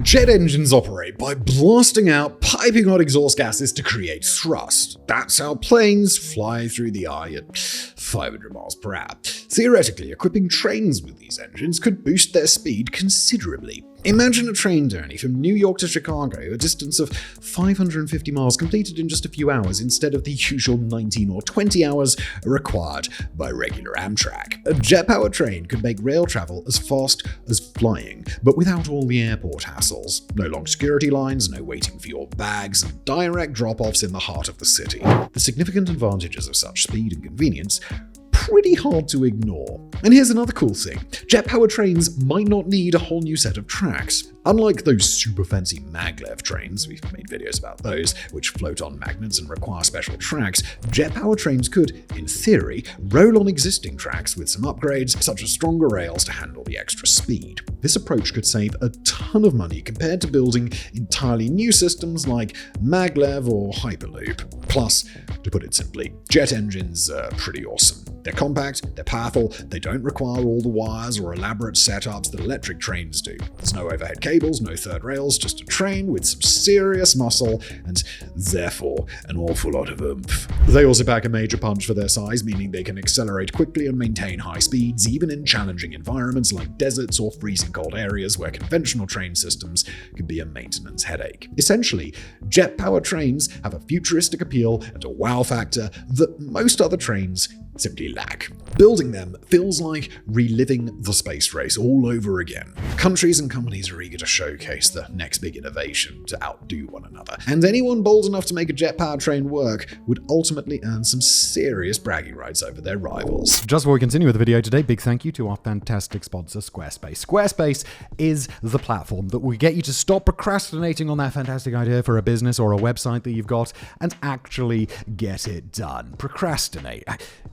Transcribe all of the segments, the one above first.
Jet engines operate by blasting out piping hot exhaust gases to create thrust. That's how planes fly through the air at 500 miles per hour. Theoretically, equipping trains with these engines could boost their speed considerably. Imagine a train journey from New York to Chicago, a distance of 550 miles completed in just a few hours instead of the usual 19 or 20 hours required by regular Amtrak. A jet-powered train could make rail travel as fast as flying, but without all the airport hassles. No long security lines, no waiting for your bags, and direct drop-offs in the heart of the city. The significant advantages of such speed and convenience pretty hard to ignore. And here's another cool thing. Jet-powered trains might not need a whole new set of tracks. Unlike those super fancy maglev trains, we've made videos about those, which float on magnets and require special tracks, jet-powered trains could, in theory, roll on existing tracks with some upgrades, such as stronger rails to handle the extra speed. This approach could save a ton of money compared to building entirely new systems like maglev or hyperloop. Plus, to put it simply, jet engines are pretty awesome. They're compact, they're powerful, they don't require all the wires or elaborate setups that electric trains do. There's no overhead cables, no third rails, just a train with some serious muscle and, therefore, an awful lot of oomph. They also pack a major punch for their size, meaning they can accelerate quickly and maintain high speeds, even in challenging environments like deserts or freezing cold areas where conventional train systems can be a maintenance headache. Essentially, jet-powered trains have a futuristic appeal and a wow factor that most other trains simply lack. Building them feels like reliving the space race all over again. Countries and companies are eager to showcase the next big innovation to outdo one another, and anyone bold enough to make a jet-powered train work would ultimately earn some serious bragging rights over their rivals. Just before we continue with the video today, big thank you to our fantastic sponsor, Squarespace. Squarespace is the platform that will get you to stop procrastinating on that fantastic idea for a business or a website that you've got and actually get it done.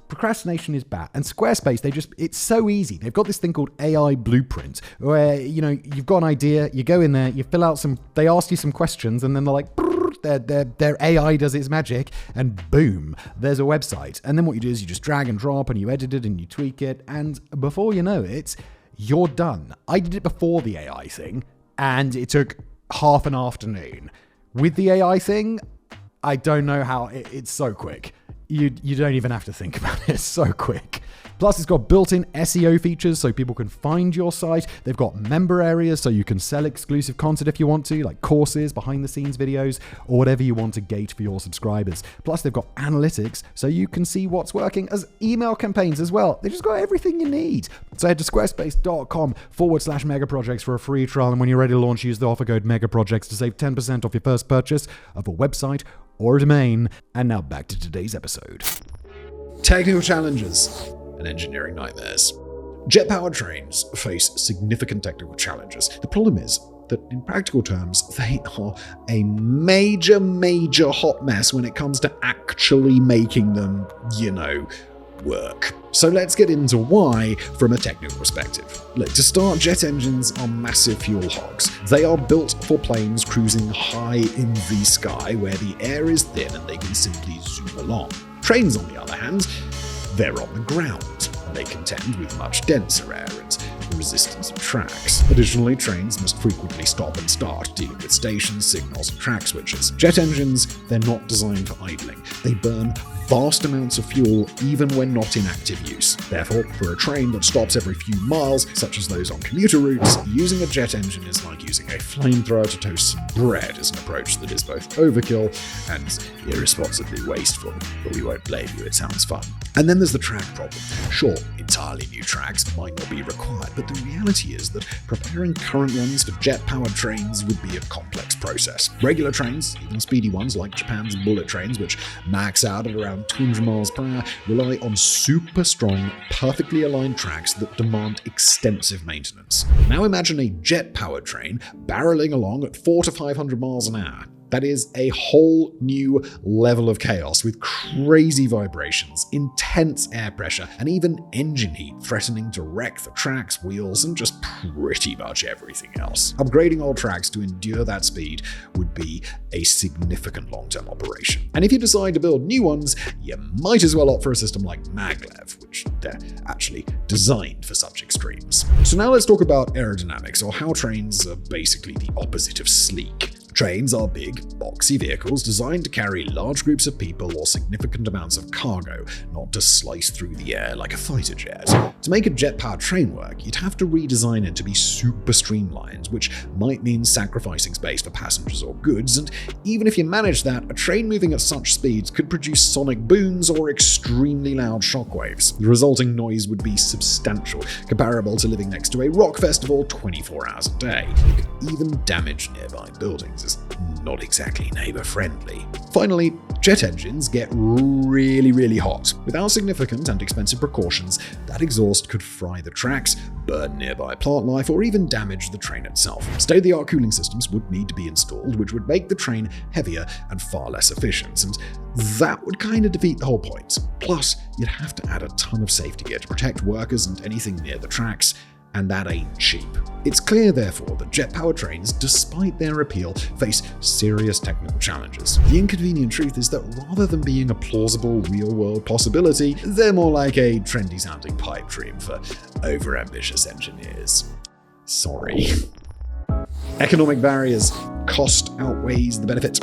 Procrastination is bad. And Squarespace, it's so easy. They've got this thing called AI Blueprint where, you've got an idea, you go in there, you fill out they ask you some questions, and then they're like, their AI does its magic, and boom, there's a website. And then what you do is you just drag and drop and you edit it and you tweak it. And before you know it, you're done. I did it before the AI thing and it took half an afternoon. With the AI thing, I don't know how it's so quick. You don't even have to think about it. It's so quick. Plus, it's got built-in SEO features so people can find your site. They've got member areas so you can sell exclusive content if you want to, like courses, behind-the-scenes videos, or whatever you want to gate for your subscribers. Plus, they've got analytics so you can see what's working as email campaigns as well. They've just got everything you need. So head to squarespace.com/megaprojects for a free trial, and when you're ready to launch, use the offer code MEGAPROJECTS to save 10% off your first purchase of a website or a domain. And now back to today's episode. Technical challenges and engineering nightmares. Jet-powered trains face significant technical challenges. The problem is that in practical terms, they are a major hot mess when it comes to actually making them, work. So let's get into why from a technical perspective. Look, to start, jet engines are massive fuel hogs. They are built for planes cruising high in the sky where the air is thin and they can simply zoom along. Trains, on the other hand, they're on the ground, and they contend with much denser air and the resistance of tracks. Additionally, trains must frequently stop and start, dealing with stations, signals, and track switches. Jet engines, they're not designed for idling. They burn vast amounts of fuel even when not in active use. Therefore, for a train that stops every few miles, such as those on commuter routes, using a jet engine is like using a flamethrower to toast some bread, is an approach that is both overkill and irresponsibly wasteful. But we won't blame you, it sounds fun. And then there's the track problem. Sure, entirely new tracks might not be required, but the reality is that preparing current ones for jet-powered trains would be a complex process. Regular trains, even speedy ones like Japan's bullet trains, which max out at around 200 miles per hour, rely on super strong, perfectly aligned tracks that demand extensive maintenance. Now imagine a jet-powered train barreling along at 400 to 500 miles an hour. That is a whole new level of chaos with crazy vibrations, intense air pressure, and even engine heat threatening to wreck the tracks, wheels, and just pretty much everything else. Upgrading old tracks to endure that speed would be a significant long-term operation. And if you decide to build new ones, you might as well opt for a system like maglev, which they're actually designed for such extremes. So now let's talk about aerodynamics, or how trains are basically the opposite of sleek. Trains are big, boxy vehicles designed to carry large groups of people or significant amounts of cargo, not to slice through the air like a fighter jet. To make a jet-powered train work, you'd have to redesign it to be super streamlined, which might mean sacrificing space for passengers or goods, and even if you manage that, a train moving at such speeds could produce sonic booms or extremely loud shockwaves. The resulting noise would be substantial, comparable to living next to a rock festival 24 hours a day. It could even damage nearby buildings. Is not exactly neighbor-friendly. Finally, jet engines get really hot. Without significant and expensive precautions, that exhaust could fry the tracks, burn nearby plant life, or even damage the train itself. State-of-the-art cooling systems would need to be installed, which would make the train heavier and far less efficient, and that would kind of defeat the whole point. Plus, you'd have to add a ton of safety gear to protect workers and anything near the tracks, and that ain't cheap. It's clear, therefore, that jet-powered trains, despite their appeal, face serious technical challenges. The inconvenient truth is that rather than being a plausible, real-world possibility, they're more like a trendy-sounding pipe dream for overambitious engineers. Sorry. Economic barriers. Cost outweighs the benefit.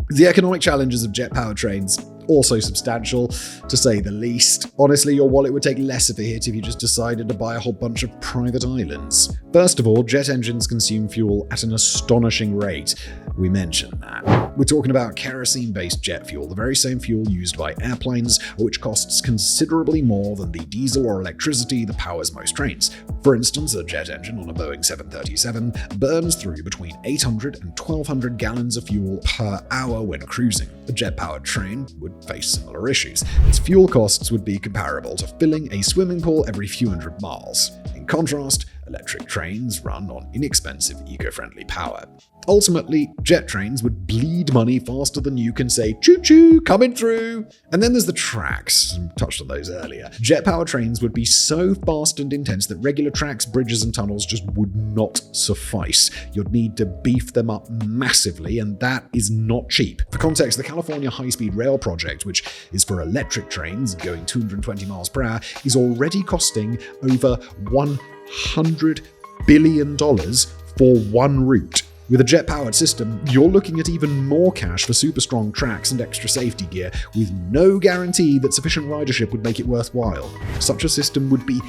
The economic challenges of jet-powered trains also substantial, to say the least. Honestly, your wallet would take less of a hit if you just decided to buy a whole bunch of private islands. First of all, jet engines consume fuel at an astonishing rate. We mentioned that. We're talking about kerosene-based jet fuel, the very same fuel used by airplanes, which costs considerably more than the diesel or electricity that powers most trains. For instance, a jet engine on a Boeing 737 burns through between 800 and 1,200 gallons of fuel per hour when cruising. A jet-powered train would face similar issues. Its fuel costs would be comparable to filling a swimming pool every few hundred miles. In contrast, electric trains run on inexpensive, eco-friendly power. Ultimately, jet trains would bleed money faster than you can say, choo-choo, coming through. And then there's the tracks. I touched on those earlier. Jet-powered trains would be so fast and intense that regular tracks, bridges, and tunnels just would not suffice. You'd need to beef them up massively, and that is not cheap. For context, the California High-Speed Rail project, which is for electric trains going 220 miles per hour, is already costing over $100 billion for one route. With a jet-powered system, you're looking at even more cash for super strong tracks and extra safety gear, with no guarantee that sufficient ridership would make it worthwhile. Such a system would be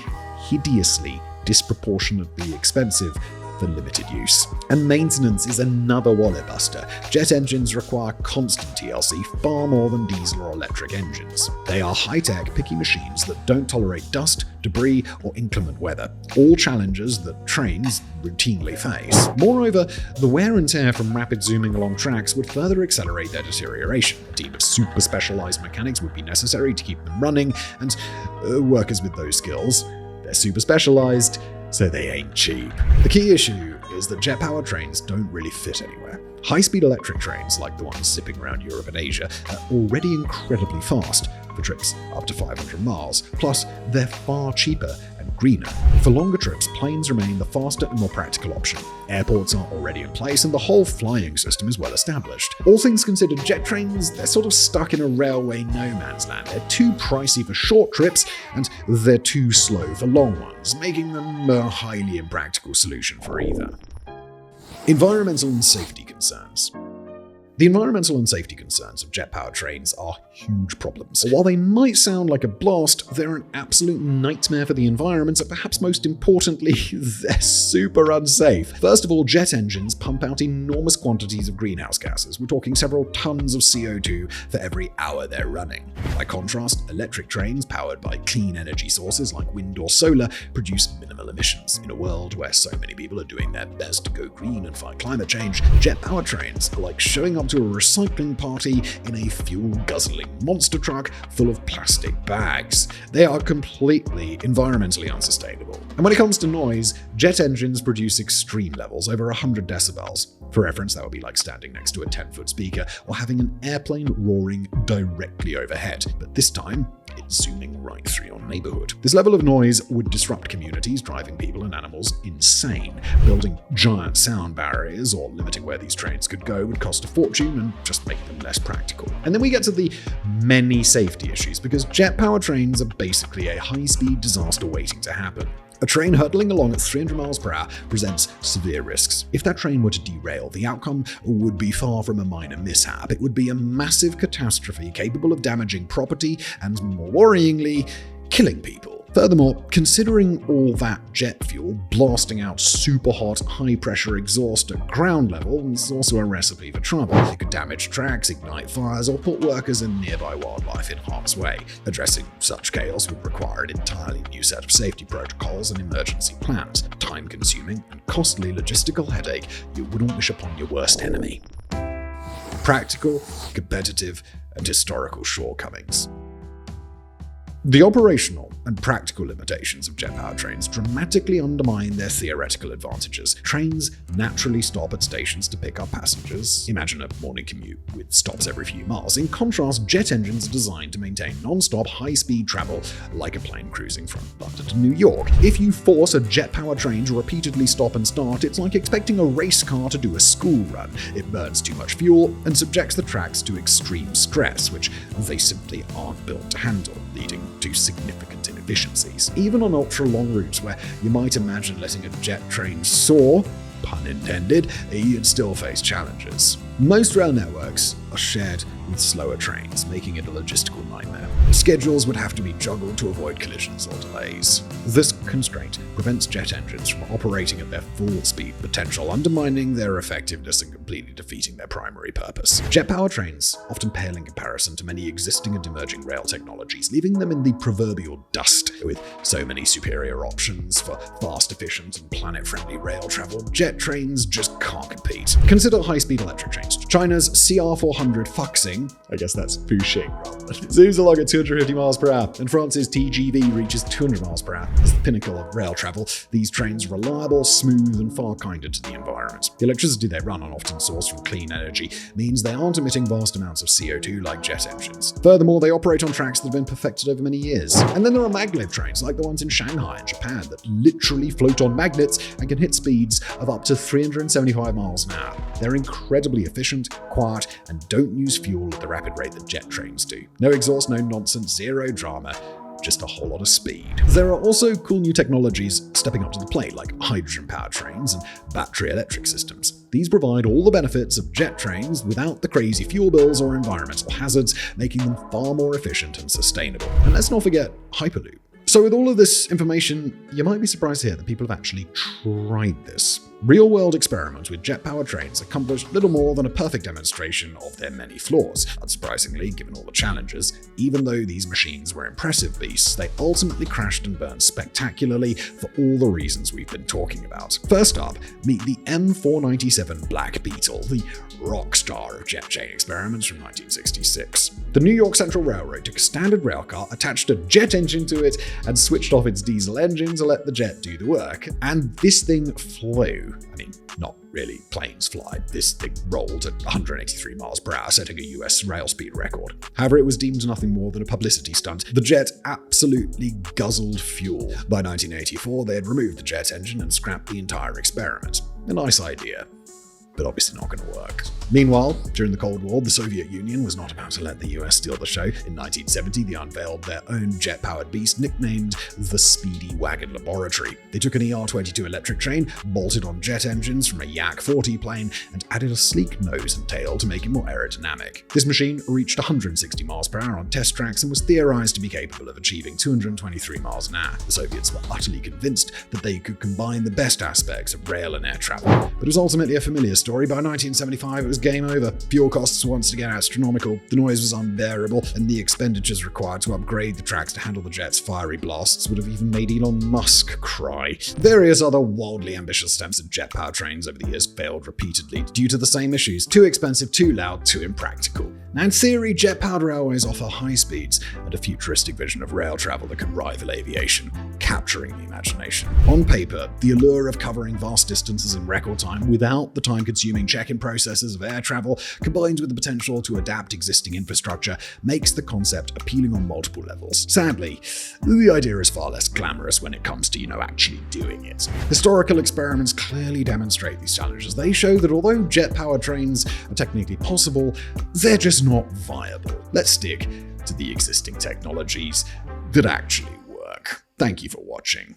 hideously, disproportionately expensive for limited use. And maintenance is another wallet buster. Jet engines require constant TLC far more than diesel or electric engines. They are high-tech, picky machines that don't tolerate dust, debris, or inclement weather, all challenges that trains routinely face. Moreover, the wear and tear from rapid zooming along tracks would further accelerate their deterioration. A team of super specialized mechanics would be necessary to keep them running, and workers with those skills, they're super specialized, so they ain't cheap. The key issue is that jet-powered trains don't really fit anywhere. High-speed electric trains, like the ones zipping around Europe and Asia, are already incredibly fast for trips up to 500 miles. Plus, they're far cheaper and greener. For longer trips, planes remain the faster and more practical option. Airports are already in place, and the whole flying system is well established. All things considered, jet trains, they're sort of stuck in a railway no-man's land. They're too pricey for short trips, and they're too slow for long ones, making them a highly impractical solution for either. Environmental and safety concerns. The environmental and safety concerns of jet-powered trains are huge problems. While they might sound like a blast, they're an absolute nightmare for the environment, and perhaps most importantly, they're super unsafe. First of all, jet engines pump out enormous quantities of greenhouse gases. We're talking several tons of CO2 for every hour they're running. By contrast, electric trains powered by clean energy sources like wind or solar produce minimal emissions. In a world where so many people are doing their best to go green and fight climate change, jet-powered trains are like showing up up to a recycling party in a fuel-guzzling monster truck full of plastic bags. They are completely environmentally unsustainable. And when it comes to noise, jet engines produce extreme levels, over 100 decibels. For reference, that would be like standing next to a 10-foot speaker or having an airplane roaring directly overhead. But this time, it's zooming right through your neighborhood. This level of noise would disrupt communities, driving people and animals insane. Building giant sound barriers or limiting where these trains could go would cost a fortune and just make them less practical. And then we get to the many safety issues, because jet-powered trains are basically a high-speed disaster waiting to happen. A train hurtling along at 300 miles per hour presents severe risks. If that train were to derail, the outcome would be far from a minor mishap. It would be a massive catastrophe capable of damaging property and, more worryingly, killing people. Furthermore, considering all that jet fuel blasting out super hot, high-pressure exhaust at ground level is also a recipe for trouble. It could damage tracks, ignite fires, or put workers and nearby wildlife in harm's way. Addressing such chaos would require an entirely new set of safety protocols and emergency plans, a time-consuming and costly logistical headache you wouldn't wish upon your worst enemy. Practical, competitive, and historical shortcomings. The operational and practical limitations of jet-powered trains dramatically undermine their theoretical advantages. Trains naturally stop at stations to pick up passengers. Imagine a morning commute with stops every few miles. In contrast, jet engines are designed to maintain non-stop, high-speed travel like a plane cruising from London to New York. If you force a jet-powered train to repeatedly stop and start, it's like expecting a race car to do a school run. It burns too much fuel and subjects the tracks to extreme stress, which they simply aren't built to handle, leading to significant inefficiencies. Even on ultra-long routes where you might imagine letting a jet train soar, pun intended, you'd still face challenges. Most rail networks are shared with slower trains, making it a logistical nightmare. Schedules would have to be juggled to avoid collisions or delays. This constraint prevents jet engines from operating at their full speed potential, undermining their effectiveness and completely defeating their primary purpose. Jet-powered trains often pale in comparison to many existing and emerging rail technologies, leaving them in the proverbial dust. With so many superior options for fast, efficient, and planet-friendly rail travel, jet trains just can't compete. Consider high-speed electric trains. China's CR400 Fuxing, I guess that's Fuxing, zooms along at 250 miles per hour, and France's TGV reaches 200 miles per hour. As the pinnacle of rail travel, these trains are reliable, smooth, and far kinder to the environment. The electricity they run on, often sourced from clean energy, means they aren't emitting vast amounts of CO2 like jet engines. Furthermore, they operate on tracks that have been perfected over many years. And then there are maglev trains, like the ones in Shanghai and Japan, that literally float on magnets and can hit speeds of up to 375 miles an hour. They're incredibly efficient, quiet, and don't use fuel at the rapid rate that jet trains do. No exhaust, no nonsense, zero drama, just a whole lot of speed. There are also cool new technologies stepping up to the plate, like hydrogen-powered trains and battery electric systems. These provide all the benefits of jet trains without the crazy fuel bills or environmental hazards, making them far more efficient and sustainable. And let's not forget Hyperloop. So with all of this information, you might be surprised to hear that people have actually tried this. Real-world experiments with jet-powered trains accomplished little more than a perfect demonstration of their many flaws. Unsurprisingly, given all the challenges, even though these machines were impressive beasts, they ultimately crashed and burned spectacularly for all the reasons we've been talking about. First up, meet the M497 Black Beetle, the rock star of jet chain experiments from 1966. The New York Central Railroad took a standard railcar, attached a jet engine to it, and switched off its diesel engine to let the jet do the work. And this thing flew. I mean, not really, planes fly. This thing rolled at 183 miles per hour, setting a US rail speed record. However, it was deemed nothing more than a publicity stunt. The jet absolutely guzzled fuel. By 1984, they had removed the jet engine and scrapped the entire experiment. A nice idea, but obviously not going to work. Meanwhile, during the Cold War, the Soviet Union was not about to let the US steal the show. In 1970, they unveiled their own jet-powered beast, nicknamed the Speedy Wagon Laboratory. They took an ER-22 electric train, bolted on jet engines from a Yak-40 plane, and added a sleek nose and tail to make it more aerodynamic. This machine reached 160 miles per hour on test tracks and was theorized to be capable of achieving 223 miles an hour. The Soviets were utterly convinced that they could combine the best aspects of rail and air travel, but it was ultimately a familiar story, by 1975 it was game over. Fuel costs were once again astronomical, the noise was unbearable, and the expenditures required to upgrade the tracks to handle the jet's fiery blasts would have even made Elon Musk cry. Various other wildly ambitious attempts at jet powertrains over the years failed repeatedly due to the same issues: too expensive, too loud, too impractical. Now, in theory, jet-powered railways offer high speeds and a futuristic vision of rail travel that could rival aviation, capturing the imagination. On paper, the allure of covering vast distances in record time without the time-consuming check-in processes of air travel, combined with the potential to adapt existing infrastructure, makes the concept appealing on multiple levels. Sadly, the idea is far less glamorous when it comes to, actually doing it. Historical experiments clearly demonstrate these challenges. They show that although jet-powered trains are technically possible, they're just not viable. Let's stick to the existing technologies that actually work. Thank you for watching.